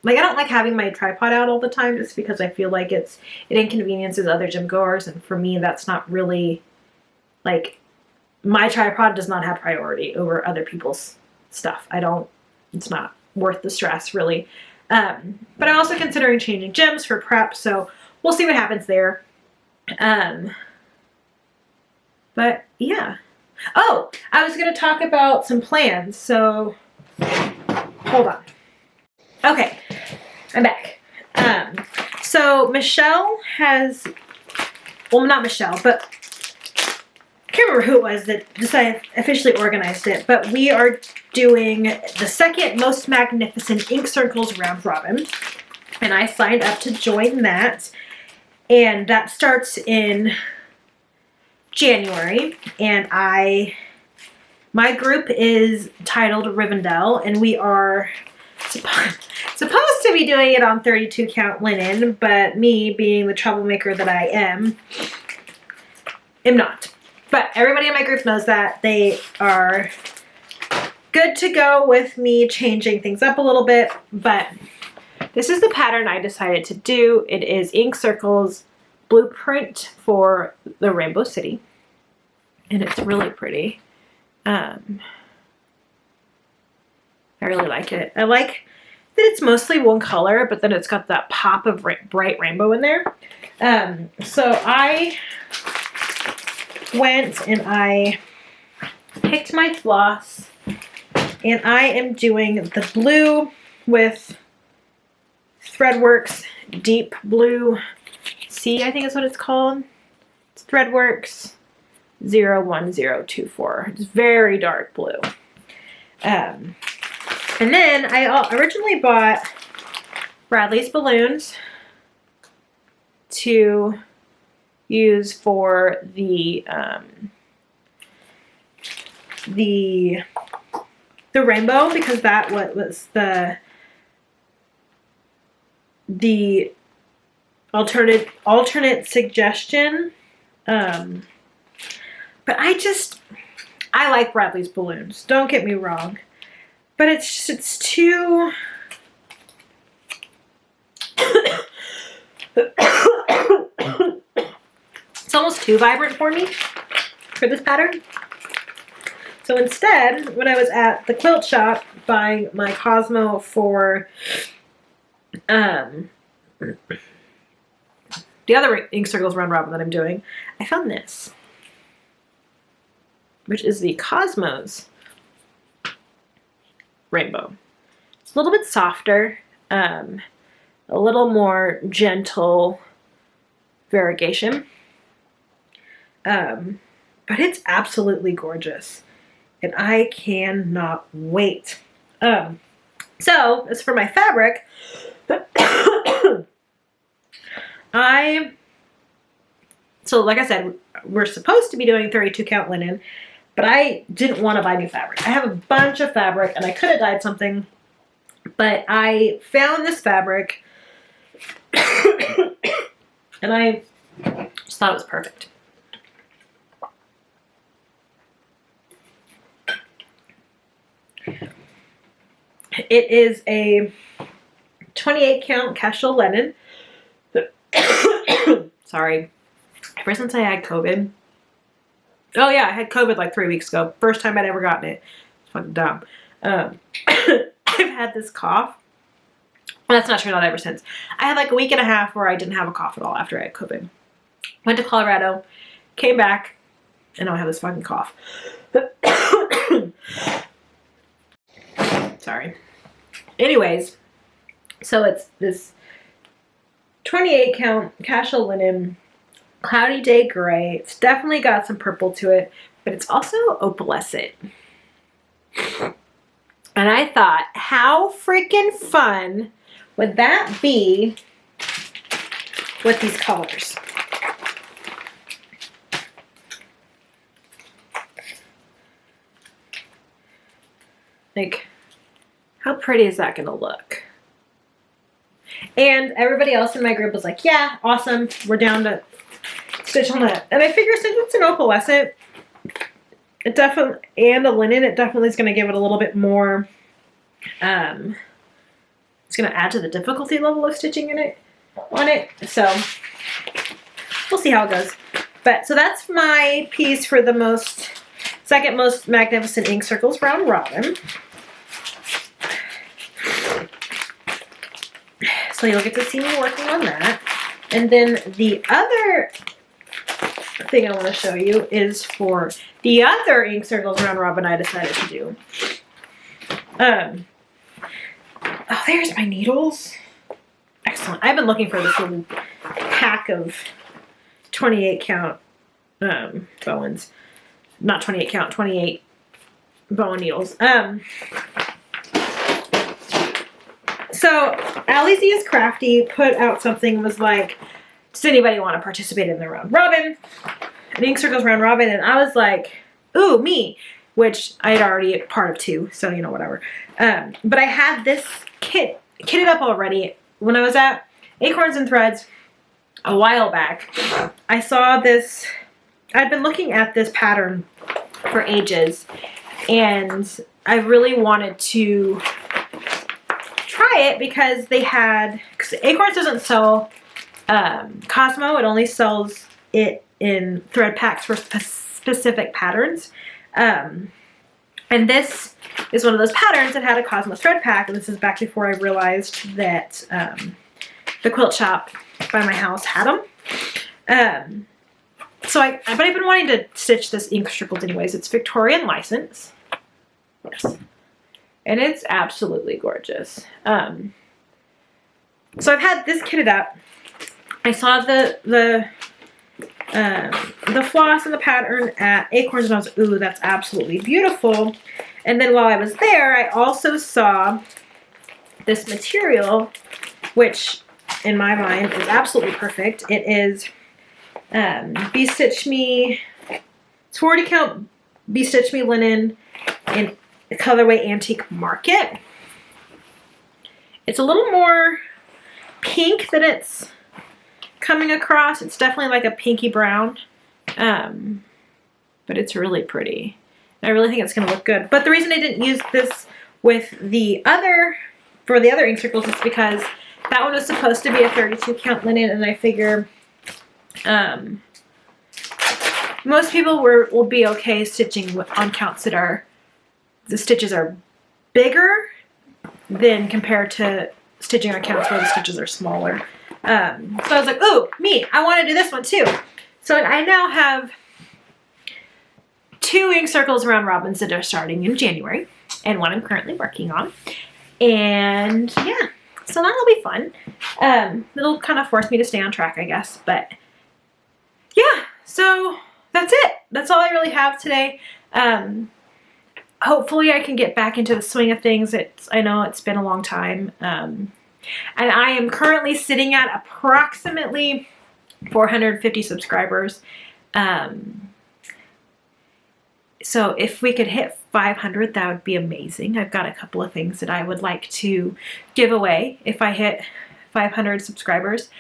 like, I don't like having my tripod out all the time just because I feel like it inconveniences other gym goers, and for me that's not really, like, my tripod does not have priority over other people's stuff. It's not worth the stress really. But I'm also considering changing gyms for prep, so we'll see what happens there. But yeah. Oh, I was going to talk about some plans, so hold on. Okay, I'm back. So Michelle has, well, not Michelle, but I can't remember who it was that decided officially organized it, but we are doing the second most magnificent Ink Circles round robin, and I signed up to join that, and that starts in January, and my group is titled Rivendell, and we are supposed to be doing it on 32 count linen, but me, being the troublemaker that I am not. But everybody in my group knows that. They are good to go with me changing things up a little bit, but this is the pattern I decided to do. It is Ink Circles blueprint for the Rainbow City, and it's really pretty. I really like it. I like that it's mostly one color, but then it's got that pop of bright rainbow in there. So I went and I picked my floss, and I am doing the blue with Threadworks Deep Blue C, I think is what it's called. It's Threadworks 01024. It's very dark blue. And then I originally bought Bradley's balloons to use for the rainbow, because that was the alternate suggestion. But I like Bradley's balloons, don't get me wrong, but it's too it's almost too vibrant for me for this pattern. So instead, when I was at the quilt shop buying my Cosmo for the other Ink Circles round robin that I'm doing, I found this, which is the Cosmos rainbow. It's a little bit softer, a little more gentle variegation, but it's absolutely gorgeous, and I cannot wait. So as for my fabric, so like I said, we're supposed to be doing 32 count linen, but I didn't want to buy new fabric. I have a bunch of fabric, and I could have dyed something, but I found this fabric and I just thought it was perfect. It is a 28 count casual linen. Sorry. Ever since I had COVID. Oh yeah, I had COVID like 3 weeks ago. First time I'd ever gotten it. It's fucking dumb. I've had this cough. Well, that's not true, not ever since. I had like a week and a half where I didn't have a cough at all after I had COVID. Went to Colorado, came back, and now I have this fucking cough. Sorry. Anyways, so it's this 28 count casual linen, cloudy day gray. It's definitely got some purple to it, but it's also opalescent. And I thought, how freaking fun would that be with these colors? Like, how pretty is that gonna look? And everybody else in my group was like, yeah, awesome. We're down to stitch on that. And I figure since it's an opalescent, it definitely, and a linen, it definitely is gonna give it a little bit more, it's gonna add to the difficulty level of stitching on it. So we'll see how it goes. But so that's my piece for the second most magnificent ink circles round robin. So you'll get to see me working on that. And then the other thing I want to show you is for the other ink circles round robin I decided to do. Oh, there's my needles. Excellent. I've been looking for this little pack of 28 count bowens. Not 28 count, 28 bowen needles. So Allie's is Crafty put out something, was like, does anybody want to participate in the round robin? An ink circles round robin, and I was like, ooh, me, which I had already part of 2, so you know, whatever. But I had this kitted up already when I was at Acorns and Threads a while back. I saw this, I'd been looking at this pattern for ages, and I really wanted to try it because they had, because Acorns doesn't sell Cosmo, it only sells it in thread packs for specific patterns. And this is one of those patterns that had a Cosmo thread pack, and this is back before I realized that the quilt shop by my house had them. But I've been wanting to stitch this ink circles anyways. It's Victorian license. Yes. And it's absolutely gorgeous. So I've had this kitted up. I saw the floss and the pattern at Acorns, and I was, ooh, that's absolutely beautiful. And then while I was there, I also saw this material, which in my mind is absolutely perfect. It is Be Stitch Me, it's 40 count Be Stitch Me linen in the colorway Antique Market. It's a little more pink than it's coming across. It's definitely like a pinky brown, but it's really pretty. I really think it's going to look good. But the reason I didn't use this with the other, for the other ink circles, is because that one was supposed to be a 32 count linen, and I figure most people will be okay stitching on counts that are, the stitches are bigger than compared to stitching on counts where the stitches are smaller. So I was like, ooh, me, I want to do this one too. So I now have 2 ink circles round robins that are starting in January, and one I'm currently working on. And yeah, so that'll be fun. It'll kind of force me to stay on track, I guess. But yeah, so that's it. That's all I really have today. Hopefully I can get back into the swing of things. I know it's been a long time. And I am currently sitting at approximately 450 subscribers. So if we could hit 500, that would be amazing. I've got a couple of things that I would like to give away if I hit 500 subscribers.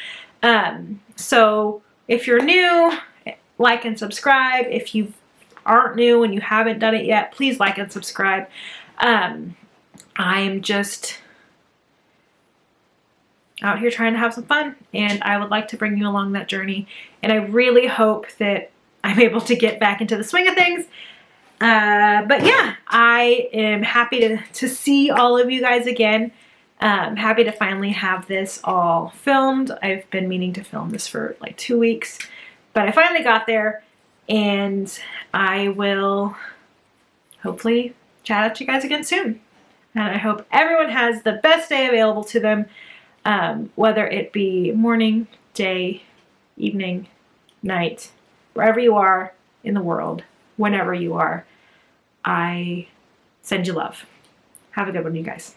So if you're new, like and subscribe. If you aren't new and you haven't done it yet, please like and subscribe. I am just out here trying to have some fun, and I would like to bring you along that journey. And I really hope that I'm able to get back into the swing of things. But yeah, I am happy to see all of you guys again. Happy to finally have this all filmed. I've been meaning to film this for like 2 weeks, but I finally got there, and I will hopefully chat at you guys again soon. And I hope everyone has the best day available to them, whether it be morning, day, evening, night, wherever you are in the world, whenever you are. I send you love. Have a good one, you guys.